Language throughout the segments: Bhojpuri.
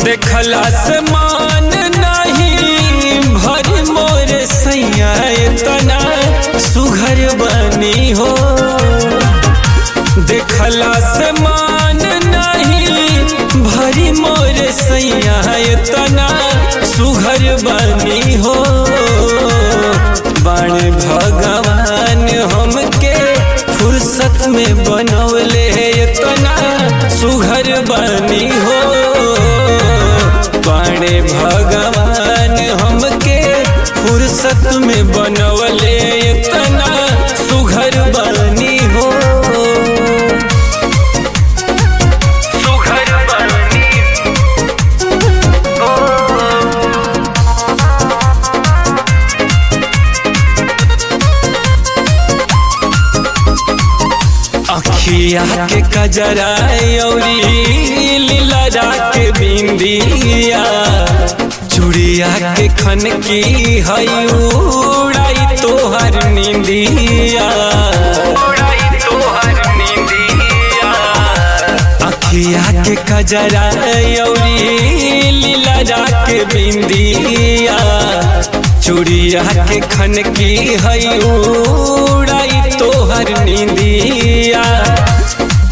देखला से मान नहीं भरी मोर सैया तना सुघर बनी हो। देखला से मान नहीं भरी मोर सैया तना सुघर बनी हो। बाण भगवान हमके फुर्सत में बनौले तना सुघर बनी हो। बाणे भगवान हमके फुर्सत में बनवले इतना सुघर बनी हो। सुघर बनी हो। अखिया के कजरा औरी लीला के बिंदिया चूड़िया के खन की हई उड़ाई तोहर नींदिया। अखिया के कजरा औरी लीला के बिंदिया चूड़िया के खन की हई उड़ाई तोहर नींदिया।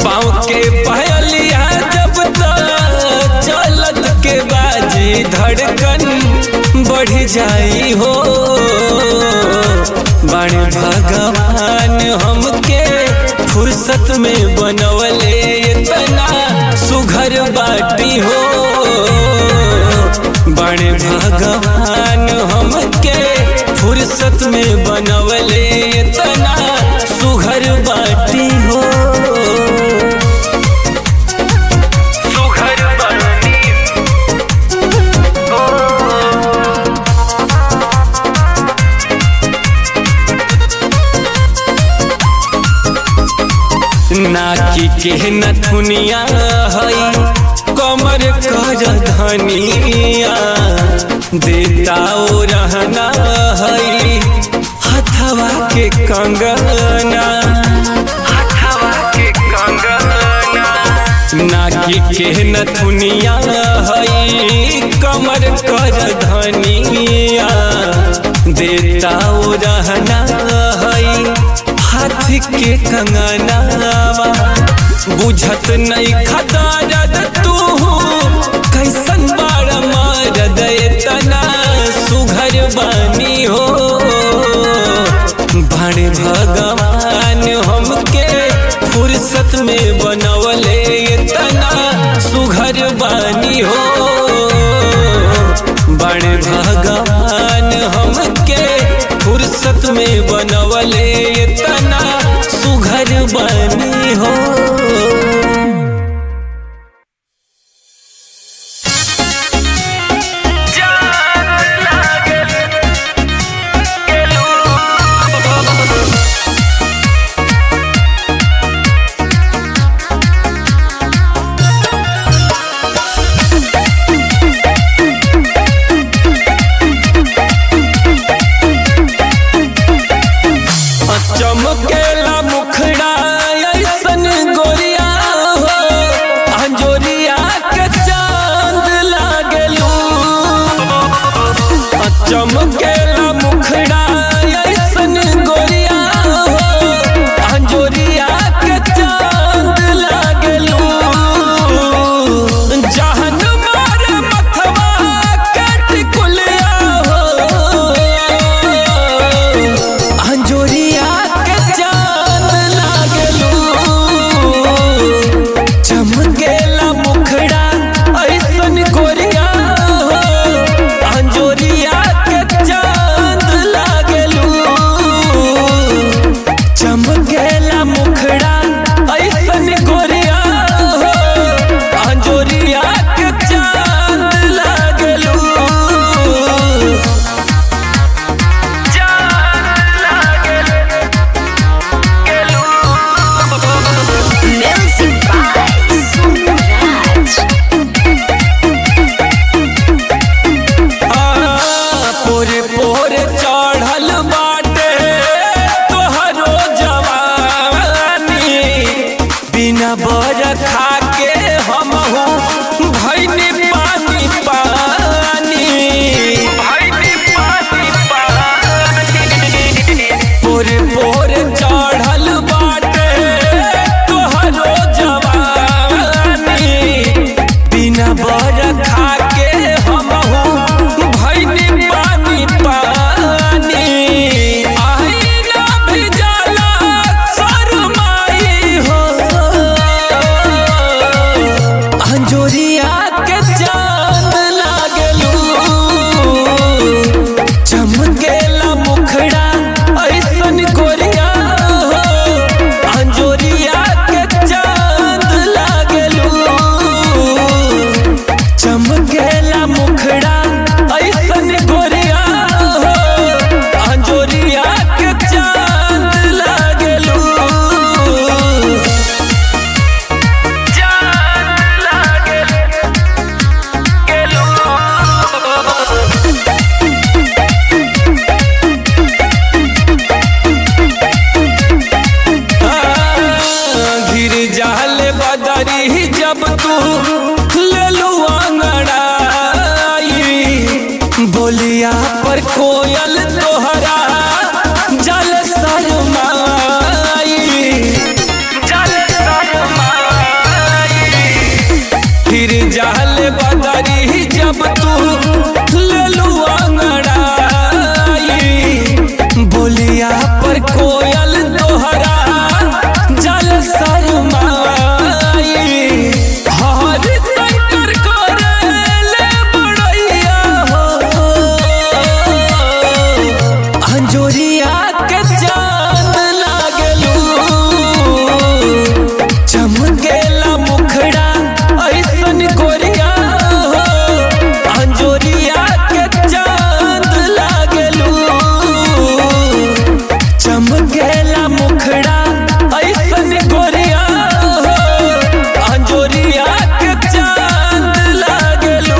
पाँव के पहलिया जब तक चलत के बाजी धड़कन बढ़ जाई हो। बाण भगवान हमके फुर्सत में बनवले इतना सुघर बाटी हो। बाण भगवान हमके फुर्सत में बनवले इतना सुघर बाटी हो। सुघर बाटी हो। नाकी के नथुनिया हई कमर कर धनिया देता ओ रहना हई हथवा के कंगना। हथवा के कंगना नाकी के नथुनिया हई कमर कर धनिया देता ओ रहना हई हाथ के कंगनावा। बुझत नहीं खदारद तू कैसन बाड़ मरद इतना सुघर बनी हो। बाण भगवान हमके फुर्सत में बनवले इतना सुघर बनी हो। बाण भगवान हमके फुर्सत में बनवले इतना सुघर बनी हो। चमकेला मुखड़ा ऐसन गोरिया हो अंजोरिया के चांद लागलू। चमकेला मुखड़ा ऐसन गोरिया हो अंजोरिया के चांद लागलू। जहन मारे मथवा के टिकुलिया हो अंजोरिया के चांद ले लू अंगड़ाई, बोलिया पर कोयल तोहरा जल शर्माई, जल शर्माई। फिर जाल बदरी जब तू ले लू अंगड़ाई, बोलिया पर कोयल तोहरा जल शर्माई। हर शंकर करेले बड़ैया हो, अंजोरिया के चांद लागलू, चमकेला मुखड़ा ऐसन गोरिया हो, अंजोरिया के चांद लागलू, चमकेला मुखड़ा ऐसन गोरिया हो, अंजोरिया के चांद लागलू।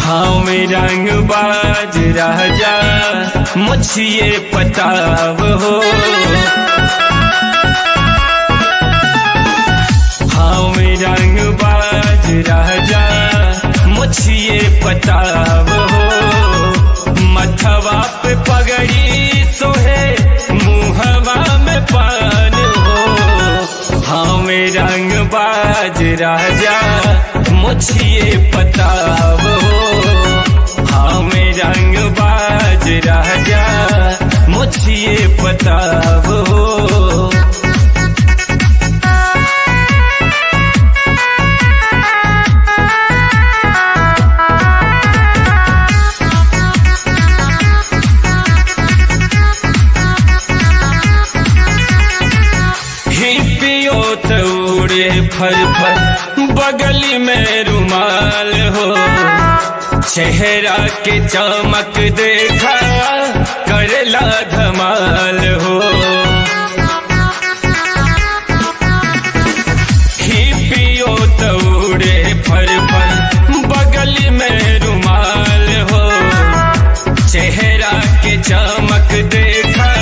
हाँ में रंग बाज राजा मुझे पताव हो, हाँ में रंग बाज राजा मुझे पताव हो। मथवा पे पगड़ी सोहे मुहवा में पान हो, हाँ में रंग बाज राजा मुझे पताव हो, हाँ में रंग बाज राजा मुझे पताव हो। पियो तोड़े फर फर बगली में रुमाल हो, चेहरा के चमक देखा करला धमाल हो। ही पियो तोड़े फर फर बगली में रुमाल हो, चेहरा के चमक देखा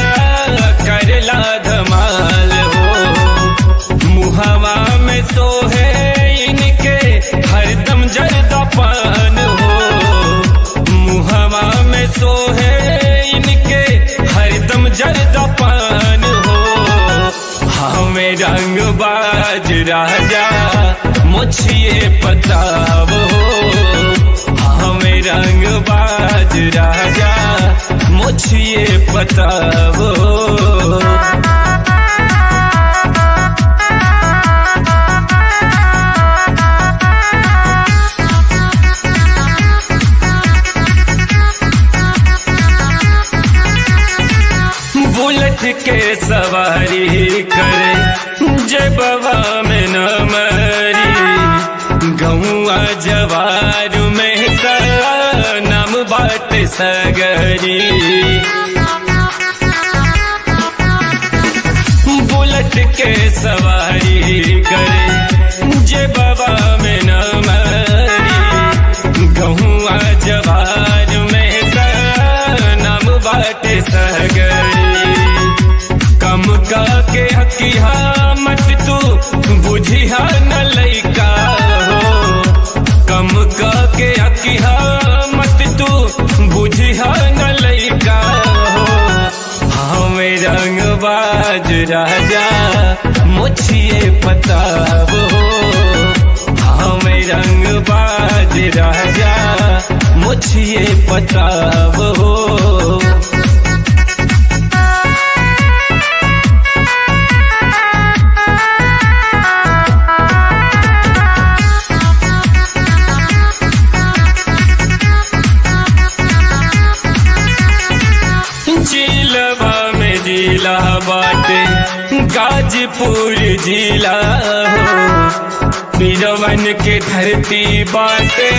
करला धमाल हो। मुहवा में सोहे इनके हरदम जर्दा पान हो, मुहवा में सोहे इनके हरदम जर्दा पान हो। हमें रंग बाज राजा मुझे पताव हो, हमें रंग बाज राजा मुझे पताव हो। बुलेट के सवारी करे जबवा में न मरी, गौआ जवार में का नाम बात सगरी। बुलेट के सवारी करे जबवा में न मरी, गौआ जवार में का नाम बात सगरी। कम का के हकिया मत तू बुझिया न लइका हो, कम का के हकिया मत तू बुझिया न लइका हो। हमें रंग बाज राजा मुझे पताव हो, हमें रंग बाज राजा मुझे पताव हो। जिलवा में जिला बाटे गाजीपुर जिला हो, बिरवन के धरती बाटे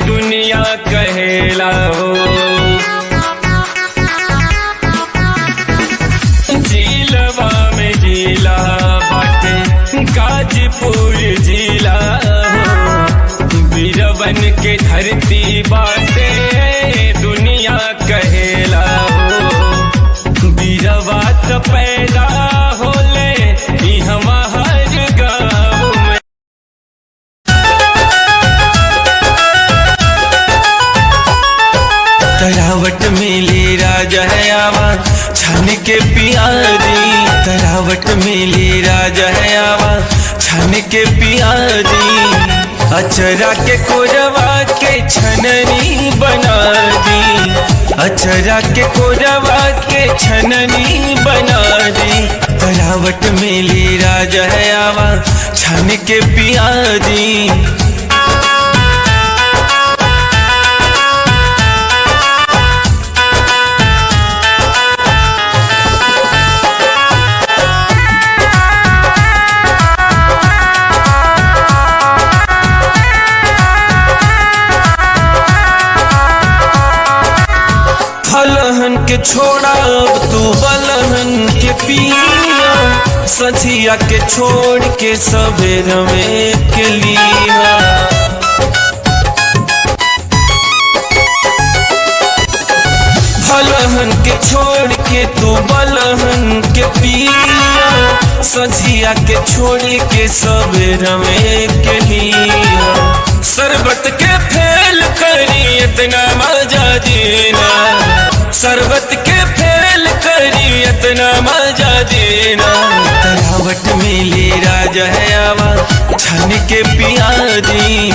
दुनिया कहेला हो। जिलवा में जिला बाटे गाजीपुर जिला हो, वीरवन के धरती बाटे दुनिया कहेला हो। वीरवा त पैदा होले इहवा हर गाँव में। तरावट मिली राजा है आवा छान के पियारी। तरावट मिली राजा है आवा छान के पियारी। अचरा के कोरवा के छननी बना दी। अचरा के कोरवा के छननी बना दी। तरावट मिली राजा है आवा छान के पियारी। फलहन के छोड़ा अब तू बलहन के पिया। सझिया के छोड़ के सबेर में के लिया। फलहन के छोड़ के तू बलहन के पिया। सझिया के छोड़ के सबेर में के लिया। शरबत के फेल करी इतना मजा देना। शरबत के फेल करी इतना मजा देना। तरावट मिली राजा है आवा छान के पियारी।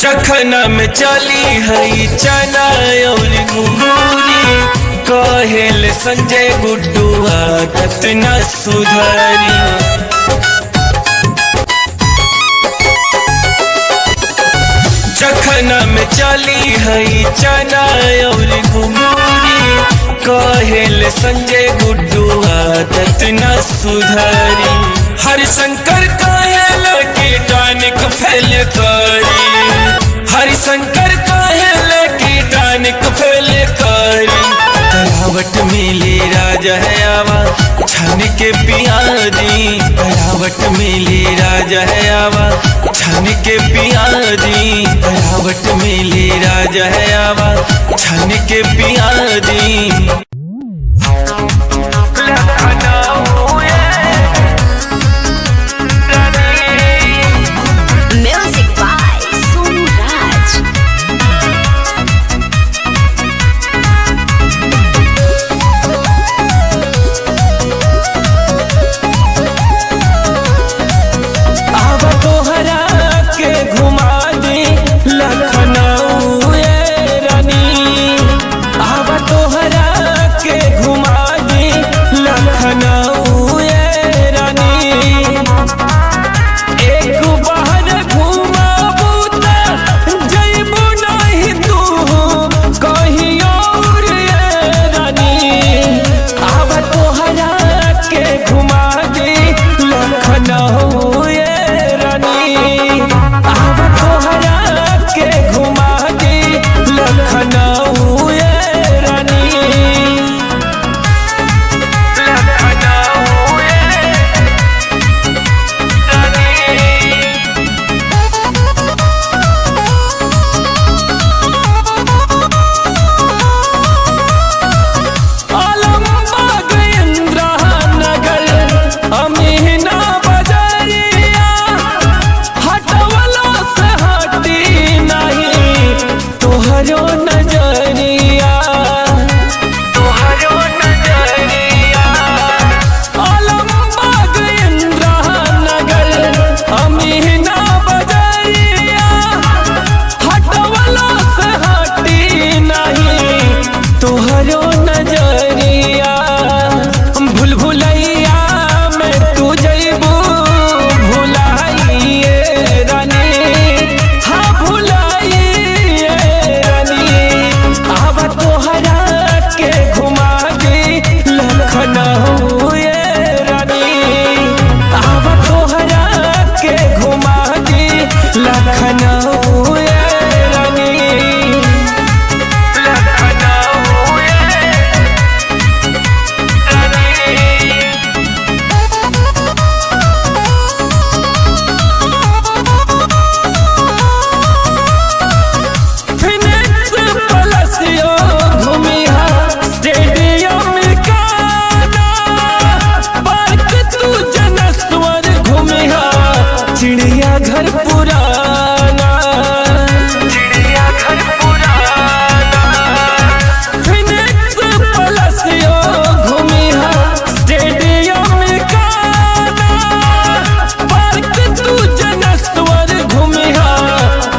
चखना में चली है चना और गुगूरी। कहेल संजय गुड्डू आदत न सुधारी। चखना में चली है चना और गुगूरी। कहेल संजय गुड्डू आदत न सुधारी। हरिशंकर कहेल कीटानिक फैल करी। हरिशंकर कहेल कीटानिक फैल करी। तरावट मिली राजा है आवा छान के पियारी। तरावट मिली राजा है आवा छान के पियारी। तरावट मिली राजा है आवा छान के पियारी। लखनऊ रानी आवा तोहरा घर पुराना, चिड़ियाघर पुराना। फिनिक्स प्लसियो घूमिहा स्टेडियम काना, पार्क तू जनस्वर घूमिहा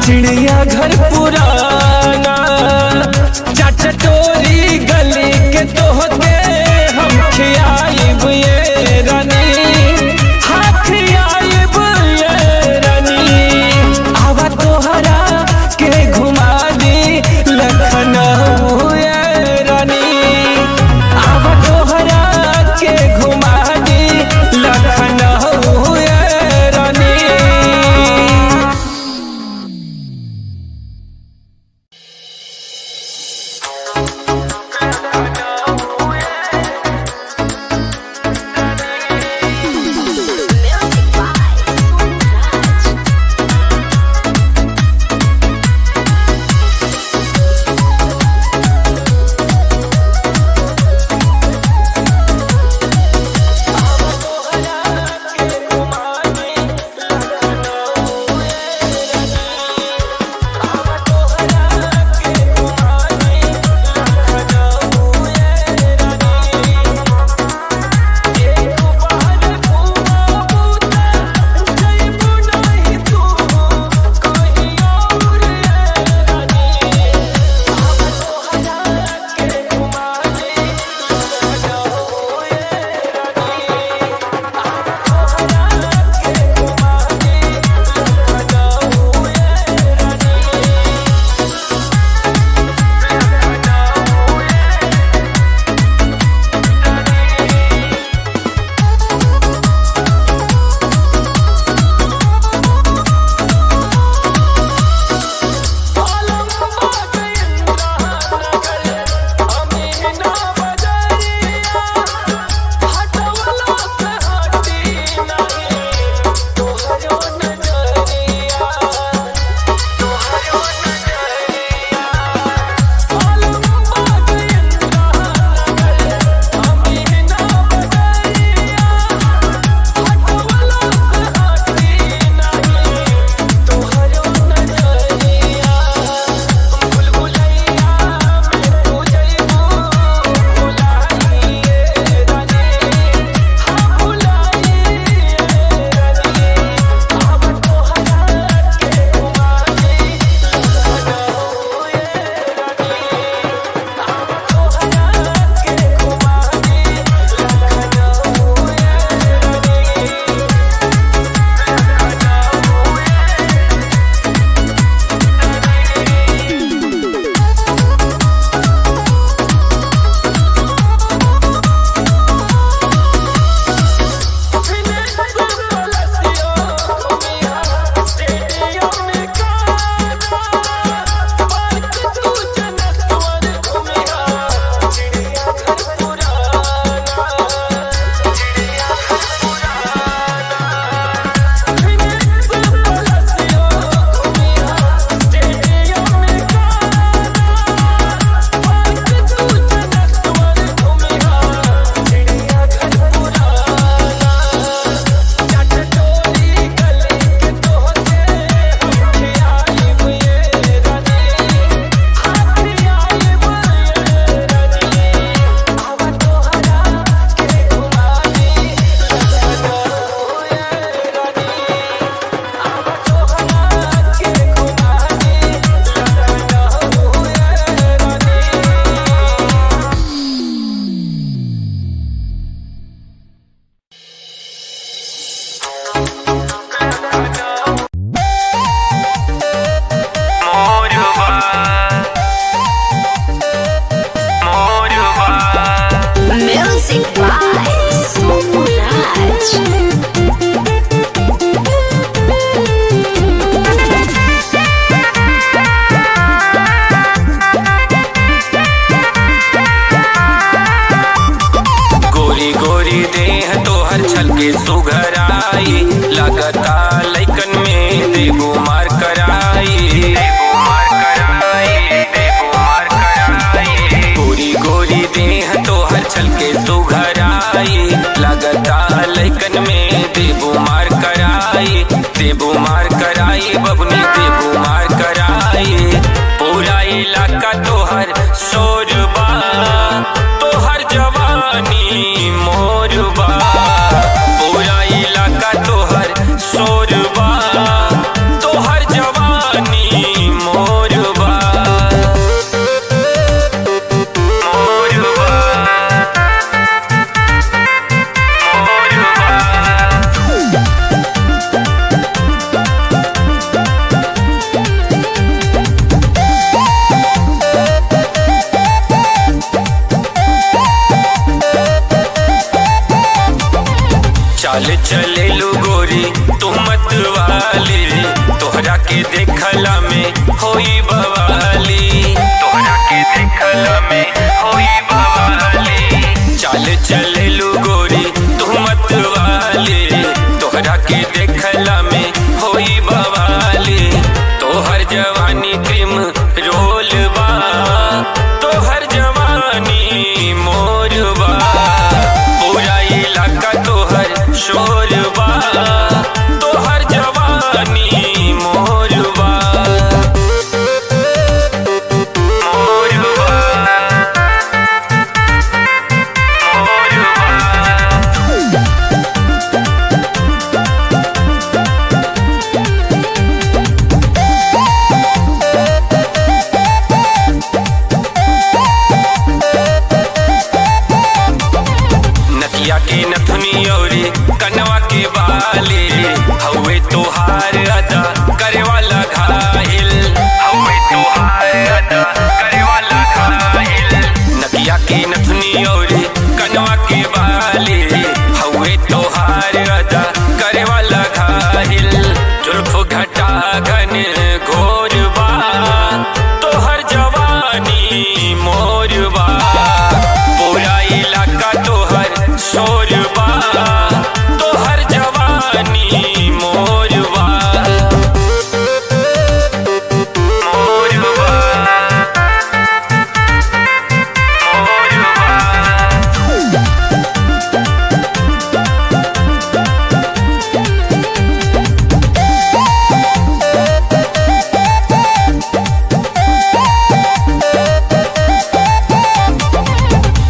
चिड़ियाघर पुराना। चटोरी गली के तोहके हम खियाइब ये रानी, हाँ खियाइब ये रानी। आवा तोहरा के घुमा दी लखनऊ ये रानी, आवा तोहरा के घुमा दी लखनऊ ये रानी। छलके सुघराई लगता लैकन में देबू मार कराई। कराई, देबू मार कराई बबनी देबू मार कराई। पूरा इलाका तोहर शोरबा, तोहर जवानी मोरबा। पूरा इलाका तोहर शोरबा, तोहर जवानी मोरबा। चाल चले लो गोरी तू मत वाली, तोहरा के देखला में होई बवाली, तोहरा के देखला में होई बवाली। चाल चले लो गोरी तू मत वाली, तोहरा के देखला में होई बवाली। तोहर जवानी क्रीम रोल बा, तोहर जवानी मोरबा। पूरा इलाका तोहर शोरबा, तोहर जवानी मोरबा। मोरबा नकिया के नथुनी औरी कनवा के बाली, हवे तोहार अदा करे वाला घायल, हवे तोहार अदा करे वाला घायल। नकिया के नथुनी औरी कनवा के बाली, हवे तोहार अदा करे वाला घायल। जुल्फ घटा घन घोरबा, तोहर जवानी मोरबा। पूरा इलाका तोहर शोरबा, तोहर जवानी मोरबा। मोरबा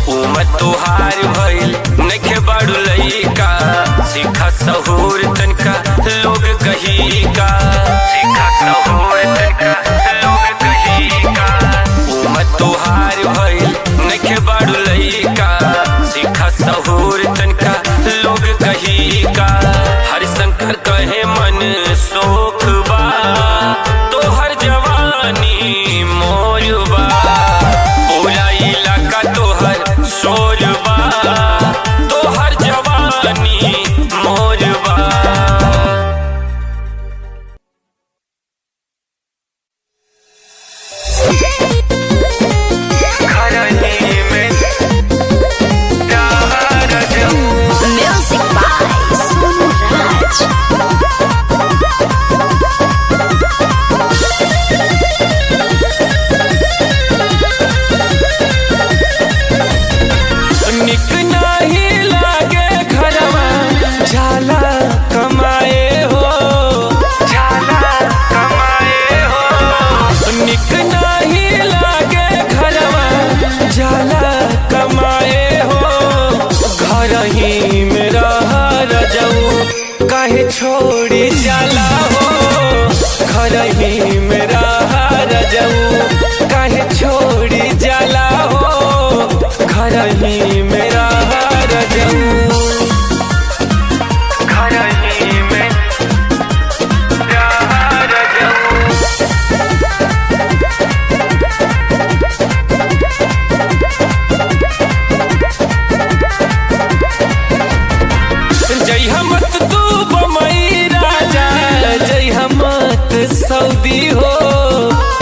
उमर तोहार भइल नइखे बाड़ू लइका, सीखा सहूर तनका लोग कही का, सीखा सहूर तनका लोग कही का। उमर तोहार भइल नइखे बाड़ू लइका, सीखा सहूर तनका लोग कही का। हरिशंकर कहे मन सोख बा, तोहर जवानी मोरबा। पूरा इलाका तोहर शोरबा, तोहर जवानी मोरबा। घरनी में प्यार जब Music by Sonu Raj. निक नहीं लागे घरवा झाला कमाए हो, झाला कमाए हो। निक नहीं लागे घरवा झाला कमाए हो। घर ही में रह रजऊ काहे छोड़ी जाला हो, घर ही में रह रजऊ काहे छोड़ी जाला हो। घर ही में रह रजऊ, घर ही में रह रजऊ। जय हमत तू बमई राजा, जय हमत सऊदी हो,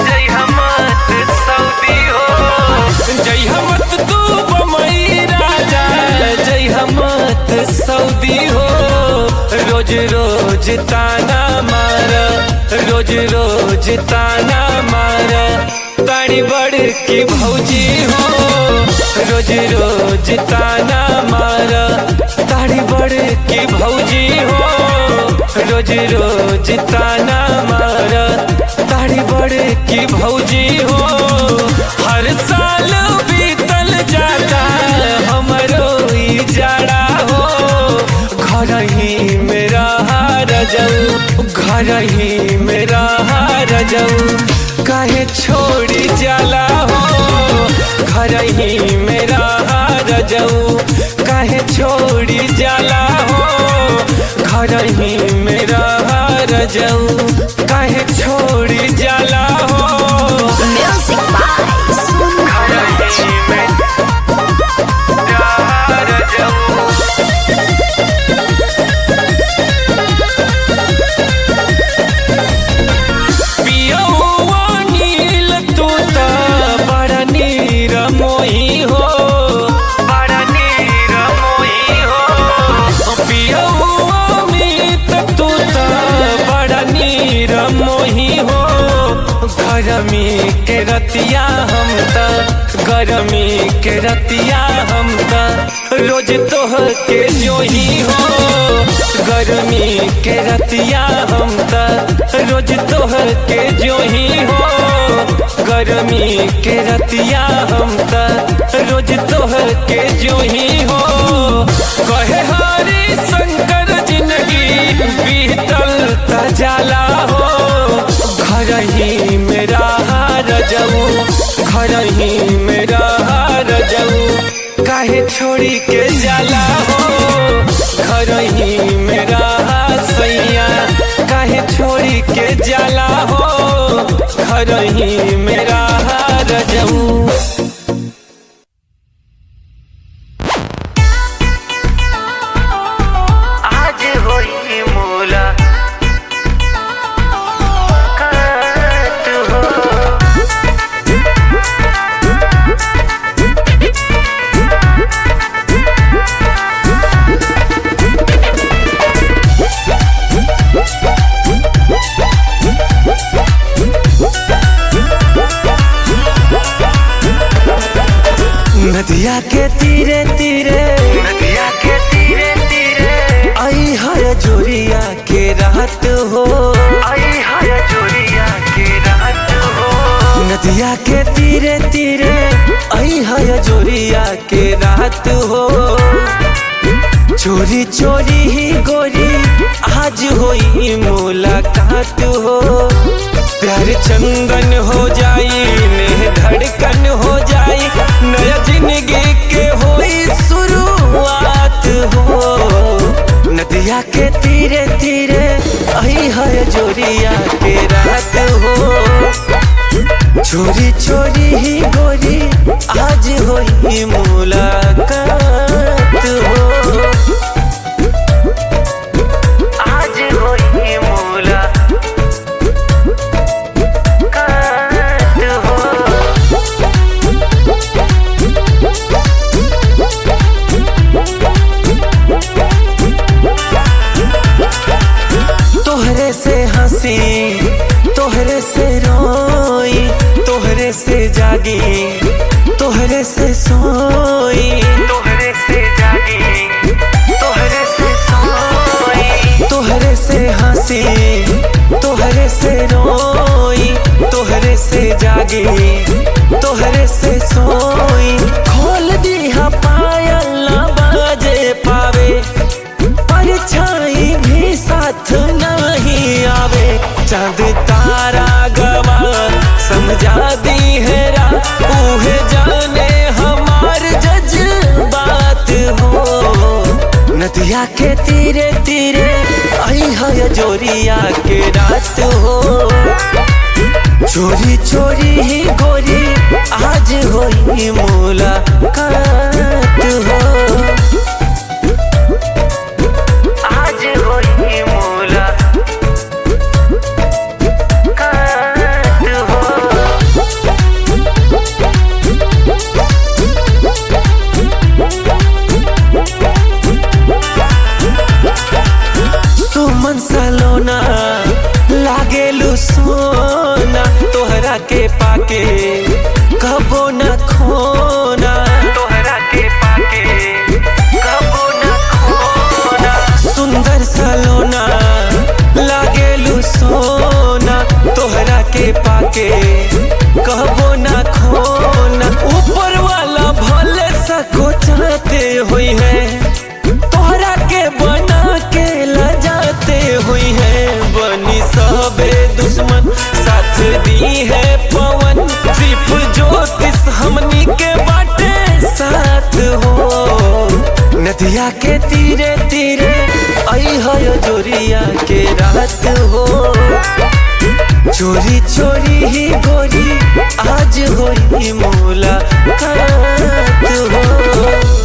जय हमत सऊदी हो। जय हमत तू बमई राजा, जय हमत सऊदी हो। रोज रोज ताना मार, रोज रोज ताना मार, ताड़ी बड़ की भौजी हो। रोज रोज ताना मार, ताड़ी बड़ की भौजी हो। रोज रोज ताना मार दाढ़ी बड़े की भौजी हो। हर साल बीतल जाता हमरो ई जाड़ा हो। घर ही मेरा रजऊ, घर ही मेरा रजऊ काहे छोड़ी जाला हो। घर ही मेरा रजऊ काहे छोड़ी जाला हो। घर ही मेरा रजऊ काहे छोड़ी जाला हो। Music by Sonu Raj. गरमी के रतिया हम त, गरमी के रतिया हम त रोज तोह के जो ही हो। गरमी के रतिया हम त रोज तोह के जो ही हो। गरमी के रतिया हम त रोज तोह के जो ही हो। कहे हरि शंकर जिंदगी बीतल त जाला हो। घर ही मेरा रजऊ, घर ही मेरा रजऊ काहे छोड़ी के जाला हो। घर ही मेरा सैया काहे छोड़ी के जाला हो। घर ही मेरा रजऊ। नदिया के तीरे तीरे, नदिया के तीरे तीरे आई है जोरिया के रात हो। आई है जोरिया के रात हो। नदिया के तीरे तीरे आई है जोरिया के रात हो। चोरी चोरी ही गोरी आज होई मुलाकात हो। प्यार चंदन हो जाई, ने धड़कन हो जाई, नया जिंदगी के होई शुरुआत हो। नदिया के तीरे तीरे आई है जोरिया के रात हो। चोरी चोरी ही गोरी आज होई मुलाकात हो। आज होई मुलाकात हो। तोहरे से हंसी, तोहरे से रोई, तोहरे से जागी, तोहरे से सोई, तोहरे से जागी, तोहरे से सोई। तोहरे से हंसी, तोहरे से रोई, तोहरे से जागी, तोहरे से सोई। खोल दिया पायल ना बाजे पावे, परछाई भी साथ नहीं आवे। चांद तारा गवा समझा दी है रात, उहे जाने हमार जज्बात हो। नदिया के तीरे तीरे आई है जोरिया के रात हो। चोरी चोरी ही गोरी आज होई मुलाकात हो। आज होई मुलाकात हो। सुमन सलोना लागेलू सोना, तोहरा के पाके कबो न खोना। तोहरा के पाके कबो न खोना। सुंदर सलोना के पाके कहबो ना खोना। ऊपर वाला भले सको चाहते हुई है, तोहरा के बना के लजाते हुई है। बनी सबे दुश्मन साथ दी है पवन, सिर्फ ज्योतिष हमनी के बाटे साथ हो। नदिया के तीरे तीरे आई है जोरिया के रात हो। चोरी चोरी ही गोरी आज होई मुलाकात हो।